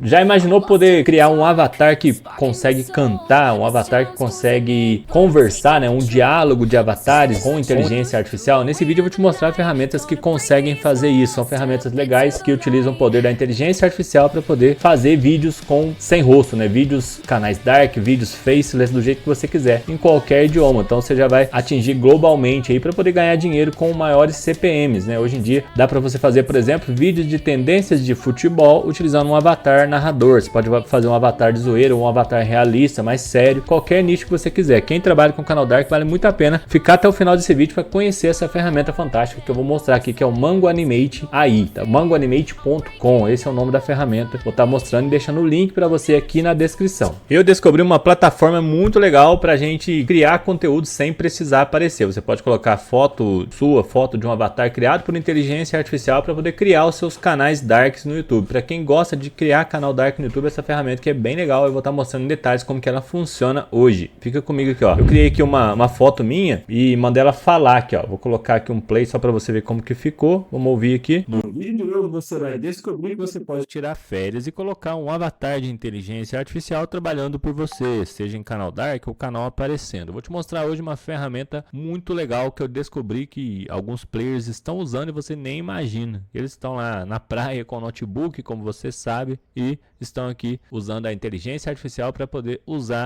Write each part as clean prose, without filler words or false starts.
Já imaginou poder criar um avatar que consegue cantar, um avatar que consegue conversar, né? Um diálogo de avatares com inteligência artificial? Nesse vídeo eu vou te mostrar ferramentas que conseguem fazer isso. São ferramentas legais que utilizam o poder da inteligência artificial para poder fazer vídeos sem rosto, né? Vídeos, canais dark, vídeos faceless, do jeito que você quiser, em qualquer idioma. Então você já vai atingir globalmente aí para poder ganhar dinheiro com maiores CPMs, né? Hoje em dia dá para você fazer, por exemplo, vídeos de tendências de futebol utilizando um avatar narrador. Você pode fazer um avatar de zoeira ou um avatar realista, mais sério, qualquer nicho que você quiser. Quem trabalha com o canal Dark, vale muito a pena ficar até o final desse vídeo para conhecer essa ferramenta fantástica que eu vou mostrar aqui, que é o Mango Animate AI, tá? mangoanimate.com, esse é o nome da ferramenta. Vou estar mostrando e deixando o link para você aqui na descrição. Eu descobri uma plataforma muito legal para a gente criar conteúdo sem precisar aparecer. Você pode colocar foto sua, foto de um avatar criado por inteligência artificial para poder criar os seus canais darks no YouTube. Para quem gosta de criar canal dark no YouTube, essa ferramenta que é bem legal, eu vou estar mostrando em detalhes como que ela funciona hoje. Fica comigo aqui, ó. Eu criei aqui uma foto minha e mandei ela falar aqui, ó. Vou colocar aqui um play só para você ver como que ficou. Vamos ouvir aqui. No vídeo você vai descobrir que você pode tirar férias e colocar um avatar de inteligência artificial trabalhando por você, seja em canal dark ou canal aparecendo. Eu vou te mostrar hoje uma ferramenta muito legal que eu descobri que alguns players estão usando e você nem imagina. Eles estão lá na praia com o notebook, como você sabe, e estão aqui usando a inteligência artificial para poder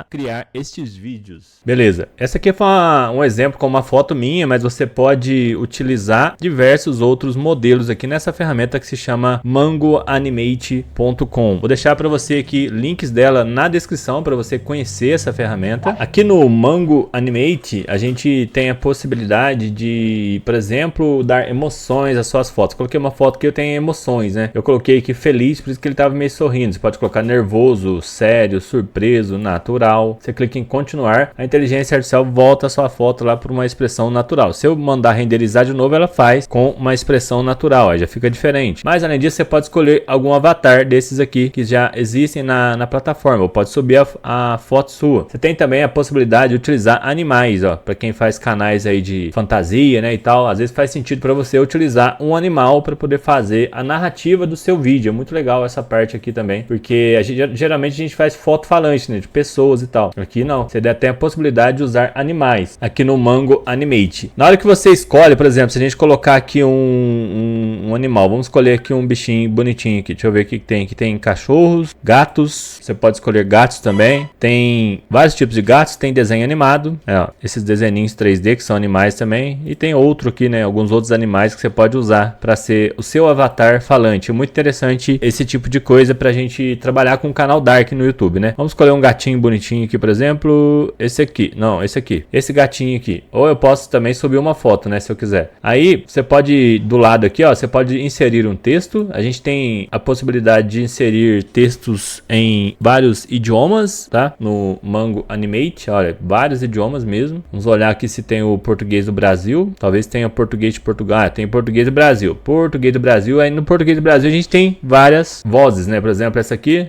criar estes vídeos. Beleza, essa aqui foi um exemplo com uma foto minha, mas você pode utilizar diversos outros modelos aqui nessa ferramenta que se chama mangoanimate.com. Vou deixar para você aqui links dela na descrição para você conhecer essa ferramenta. Aqui no Mango Animate a gente tem a possibilidade de, por exemplo, dar emoções às suas fotos. Coloquei uma foto que eu tenho emoções, né? Eu coloquei aqui feliz, por isso que ele estava meio sorrindo. Você pode colocar nervoso, sério, surpreso, natural. Você clica em continuar, a inteligência artificial volta a sua foto lá para uma expressão natural. Se eu mandar renderizar de novo, ela faz com uma expressão natural, aí já fica diferente. Mas além disso, você pode escolher algum avatar desses aqui que já existem na plataforma, ou pode subir a foto sua. Você tem também a possibilidade de utilizar animais, ó, para quem faz canais aí de fantasia, né, e tal. Às vezes faz sentido para você utilizar um animal para poder fazer a narrativa do seu vídeo. É muito legal essa parte aqui também, porque geralmente a gente faz foto falante, né, de pessoas e tal. Aqui não, você tem a possibilidade de usar animais aqui no Mango Animate. Na hora que você escolhe, por exemplo, se a gente colocar aqui um animal, vamos escolher aqui um bichinho bonitinho aqui. Deixa eu ver o que tem. Aqui tem cachorros, gatos, você pode escolher gatos também. Tem vários tipos de gatos, tem desenho animado, ó, esses desenhinhos 3D que são animais também, e tem outro aqui, né, alguns outros animais que você pode usar para ser o seu avatar falante. Muito interessante esse tipo de coisa pra gente trabalhar com o canal Dark no YouTube, né? Vamos escolher um gatinho bonitinho aqui, por exemplo, esse aqui. Não, esse aqui. Esse gatinho aqui. Ou eu posso também subir uma foto, né, se eu quiser. Aí, você pode, do lado aqui, ó, você pode inserir um texto. A gente tem a possibilidade de inserir textos em vários idiomas, tá? No Mango Animate, olha, vários idiomas mesmo. Vamos olhar aqui se tem o português do Brasil. Talvez tenha português de Portugal. Ah, tem português do Brasil. Português do Brasil. Aí no português do Brasil a gente tem várias vozes, né? Por exemplo, essa aqui.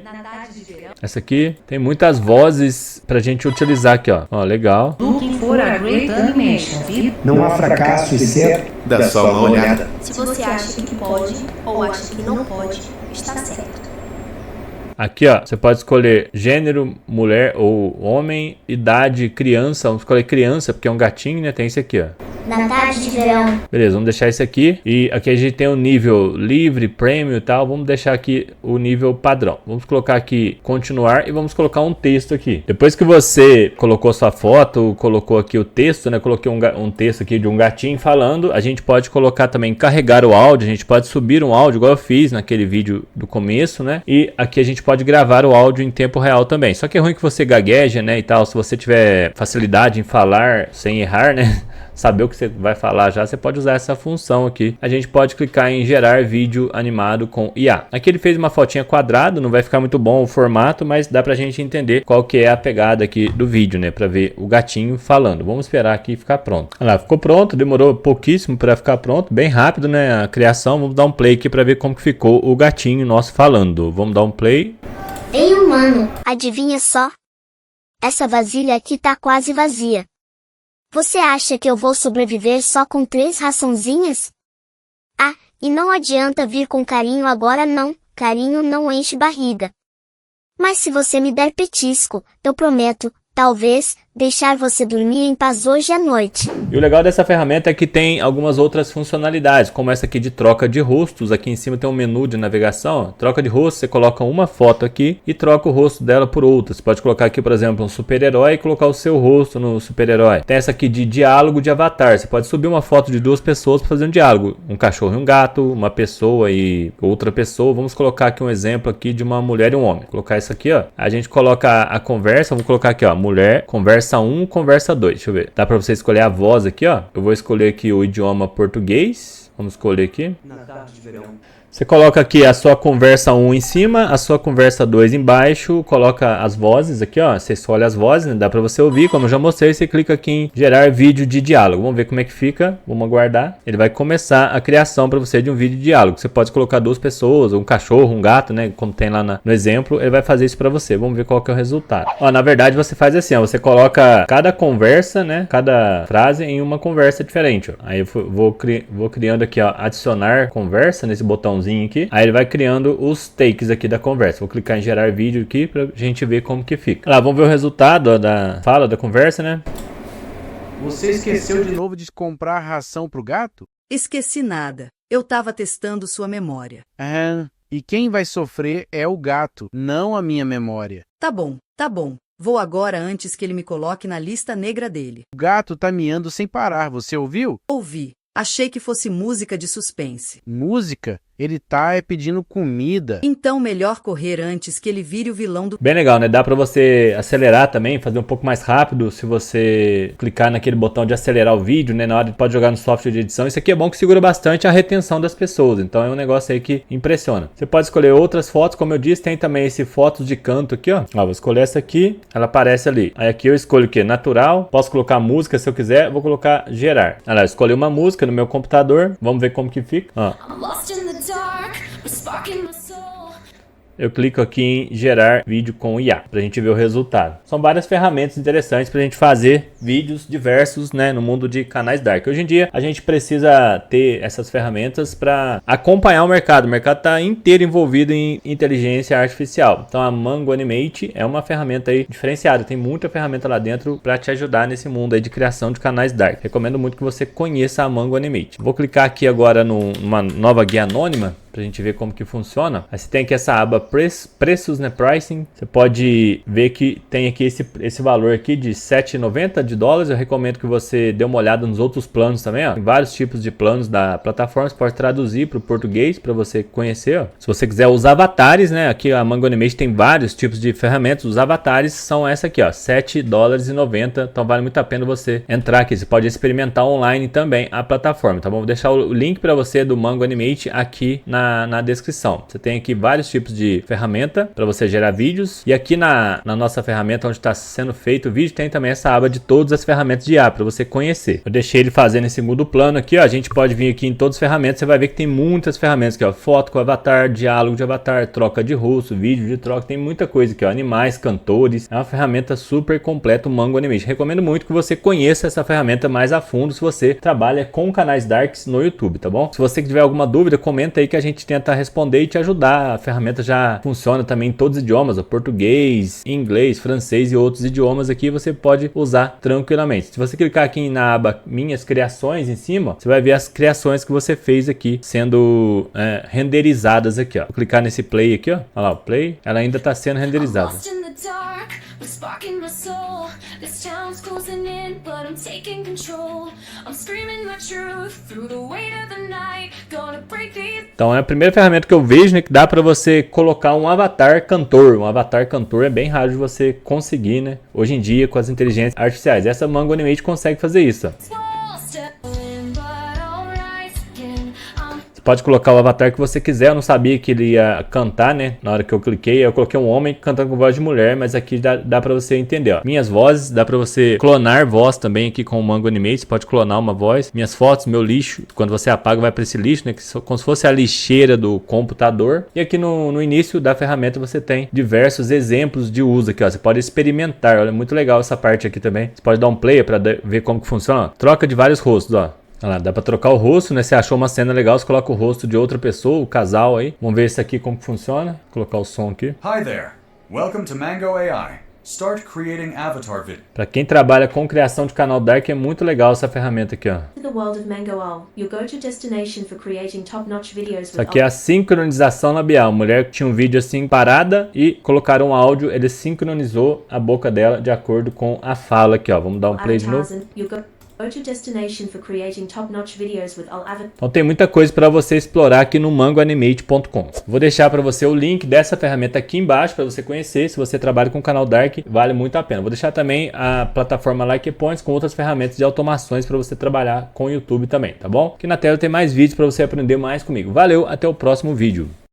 Essa aqui tem muitas vozes pra gente utilizar aqui, ó. Ó, legal. Looking for a great animation. Não há fracasso, exceto Dá só uma olhada. Se você acha que pode ou acha que não pode, está certo. Aqui, ó, você pode escolher gênero, mulher ou homem, idade, criança. Vamos escolher criança, porque é um gatinho, né? Tem esse aqui, ó. Na tarde de verão. Beleza, vamos deixar esse aqui. E aqui a gente tem o nível livre, premium e tal. Vamos deixar aqui o nível padrão. Vamos colocar aqui continuar e vamos colocar um texto aqui. Depois que você colocou sua foto, colocou aqui o texto, né? Coloquei um texto aqui de um gatinho falando. A gente pode colocar também carregar o áudio. A gente pode subir um áudio, igual eu fiz naquele vídeo do começo, né? E aqui a gente pode gravar o áudio em tempo real também. Só que é ruim que você gagueja, né? E tal. Se você tiver facilidade em falar sem errar, né? Saber o que você vai falar já, você pode usar essa função aqui. A gente pode clicar em gerar vídeo animado com IA. Aqui ele fez uma fotinha quadrada, não vai ficar muito bom o formato, mas dá pra gente entender qual que é a pegada aqui do vídeo, né? Pra ver o gatinho falando. Vamos esperar aqui ficar pronto. Olha lá, ficou pronto, demorou pouquíssimo pra ficar pronto, bem rápido, né? A criação. Vamos dar um play aqui pra ver como que ficou o gatinho nosso falando. Vamos dar um play. Ei, humano, adivinha só? Essa vasilha aqui tá quase vazia. Você acha que eu vou sobreviver só com 3 raçãozinhas? Ah, e não adianta vir com carinho agora não, carinho não enche barriga. Mas se você me der petisco, eu prometo, talvez, deixar você dormir em paz hoje à noite. E o legal dessa ferramenta é que tem algumas outras funcionalidades, como essa aqui de troca de rostos. Aqui em cima tem um menu de navegação. Troca de rosto, você coloca uma foto aqui e troca o rosto dela por outra. Você pode colocar aqui, por exemplo, um super-herói e colocar o seu rosto no super-herói. Tem essa aqui de diálogo de avatar. Você pode subir uma foto de duas pessoas para fazer um diálogo. Um cachorro e um gato, uma pessoa e outra pessoa. Vamos colocar aqui um exemplo aqui de uma mulher e um homem. Vou colocar isso aqui, ó. A gente coloca a conversa. Vou colocar aqui, ó, mulher, conversa 1, conversa 2. Deixa eu ver. Dá para você escolher a voz aqui, ó. Eu vou escolher aqui o idioma português. Vamos escolher aqui. Na tarde de verão. Você coloca aqui a sua conversa 1 em cima, a sua conversa 2 embaixo, coloca as vozes aqui, ó. Você escolhe as vozes, né? Dá pra você ouvir, como eu já mostrei. Você clica aqui em gerar vídeo de diálogo. Vamos ver como é que fica. Vamos aguardar. Ele vai começar a criação para você de um vídeo de diálogo. Você pode colocar duas pessoas, um cachorro, um gato, né? Como tem lá no exemplo, ele vai fazer isso para você. Vamos ver qual que é o resultado. Ó, na verdade, você faz assim, ó. Você coloca cada conversa, né? Cada frase em uma conversa diferente, ó. Aí eu vou criando aqui, ó, adicionar conversa nesse botãozinho aqui, aí ele vai criando os takes aqui da conversa. Vou clicar em gerar vídeo aqui pra gente ver como que fica. Lá, vamos ver o resultado, ó, da fala da conversa, né? Você esqueceu de novo de comprar ração pro gato? Esqueci nada. Eu tava testando sua memória. Ah, e quem vai sofrer é o gato, não a minha memória. Tá bom, tá bom. Vou agora antes que ele me coloque na lista negra dele. O gato tá miando sem parar, você ouviu? Ouvi. Achei que fosse música de suspense. Música? Ele tá pedindo comida. Então melhor correr antes que ele vire o vilão do... Bem legal, né? Dá pra você acelerar também, fazer um pouco mais rápido se você clicar naquele botão de acelerar o vídeo, né? Na hora pode jogar no software de edição. Isso aqui é bom que segura bastante a retenção das pessoas. Então é um negócio aí que impressiona. Você pode escolher outras fotos, como eu disse, tem também esse fotos de canto aqui, ó. Ó, vou escolher essa aqui, ela aparece ali. Aí aqui eu escolho o quê? Natural. Posso colocar música se eu quiser, vou colocar gerar. Olha lá, eu escolhi uma música no meu computador. Vamos ver como que fica. Ó. Eu clico aqui em gerar vídeo com IA pra gente ver o resultado. São várias ferramentas interessantes pra gente fazer vídeos diversos, né, no mundo de canais dark. Hoje em dia a gente precisa ter essas ferramentas para acompanhar o mercado. O mercado está inteiro envolvido em inteligência artificial. Então a Mango Animate é uma ferramenta aí diferenciada. Tem muita ferramenta lá dentro para te ajudar nesse mundo aí de criação de canais dark. Recomendo muito que você conheça a Mango Animate. Vou clicar aqui agora numa nova guia anônima pra gente ver como que funciona. Aí você tem aqui essa aba preços, né, pricing. Você pode ver que tem aqui esse valor aqui de $7,90. Eu recomendo que você dê uma olhada nos outros planos também, ó. Tem vários tipos de planos da plataforma, você pode traduzir para o português para você conhecer, ó. Se você quiser os avatares, né, aqui a Mango Animate tem vários tipos de ferramentas. Os avatares são essa aqui, ó, $7,90. Então vale muito a pena você entrar aqui. Você pode experimentar online também a plataforma, tá bom? Vou deixar o link para você do Mango Animate aqui na descrição. Você tem aqui vários tipos de ferramenta para você gerar vídeos. E aqui na nossa ferramenta onde está sendo feito o vídeo, tem também essa aba de todas as ferramentas de IA para você conhecer. Eu deixei ele fazendo em segundo plano aqui, ó. A gente pode vir aqui em todas as ferramentas. Você vai ver que tem muitas ferramentas aqui, ó. Foto com avatar, diálogo de avatar, troca de rosto, vídeo de troca. Tem muita coisa aqui, ó. Animais, cantores. É uma ferramenta super completa, o Mango Animate. Recomendo muito que você conheça essa ferramenta mais a fundo se você trabalha com canais darks no YouTube, tá bom? Se você tiver alguma dúvida, comenta aí que a gente tenta responder e te ajudar. A ferramenta já funciona também em todos os idiomas, ó, português, inglês, francês e outros idiomas aqui você pode usar tranquilamente. Se você clicar aqui na aba Minhas Criações em cima, você vai ver as criações que você fez aqui sendo renderizadas aqui, ó. Vou clicar nesse play aqui, ó. Olha lá, o play, ela ainda está sendo renderizada. Então é a primeira ferramenta que eu vejo, né, que dá para você colocar um avatar cantor. Um avatar cantor é bem raro de você conseguir, né? Hoje em dia com as inteligências artificiais. Essa Mango Animate consegue fazer isso, ó. Pode colocar o avatar que você quiser. Eu não sabia que ele ia cantar, né? Na hora que eu cliquei, eu coloquei um homem cantando com voz de mulher, mas aqui dá pra você entender, ó. Minhas vozes, dá pra você clonar voz também aqui com o Mango Animate. Você pode clonar uma voz. Minhas fotos, meu lixo. Quando você apaga, vai pra esse lixo, né? Como se fosse a lixeira do computador. E aqui no início da ferramenta você tem diversos exemplos de uso aqui, ó. Você pode experimentar. Olha, muito legal essa parte aqui também. Você pode dar um play pra ver como que funciona, ó. Troca de vários rostos, ó. Olha lá, dá pra trocar o rosto, né? Você achou uma cena legal, você coloca o rosto de outra pessoa, o casal aí. Vamos ver esse aqui como que funciona. Vou colocar o som aqui. Hi there. Welcome to Mango AI. Start creating avatar video. Para quem trabalha com criação de canal Dark é muito legal essa ferramenta aqui, ó. The world of Mangoal, your go-to destination for creating top-notch videos Isso aqui é a sincronização labial. A mulher que tinha um vídeo assim parada e colocaram um áudio, ele sincronizou a boca dela de acordo com a fala aqui, ó. Vamos dar um play de novo. Então tem muita coisa para você explorar aqui no mangoanimate.com. Vou deixar para você o link dessa ferramenta aqui embaixo para você conhecer. Se você trabalha com o canal Dark, vale muito a pena. Vou deixar também a plataforma Like Points com outras ferramentas de automações para você trabalhar com o YouTube também, tá bom? Aqui na tela tem mais vídeos para você aprender mais comigo. Valeu, até o próximo vídeo.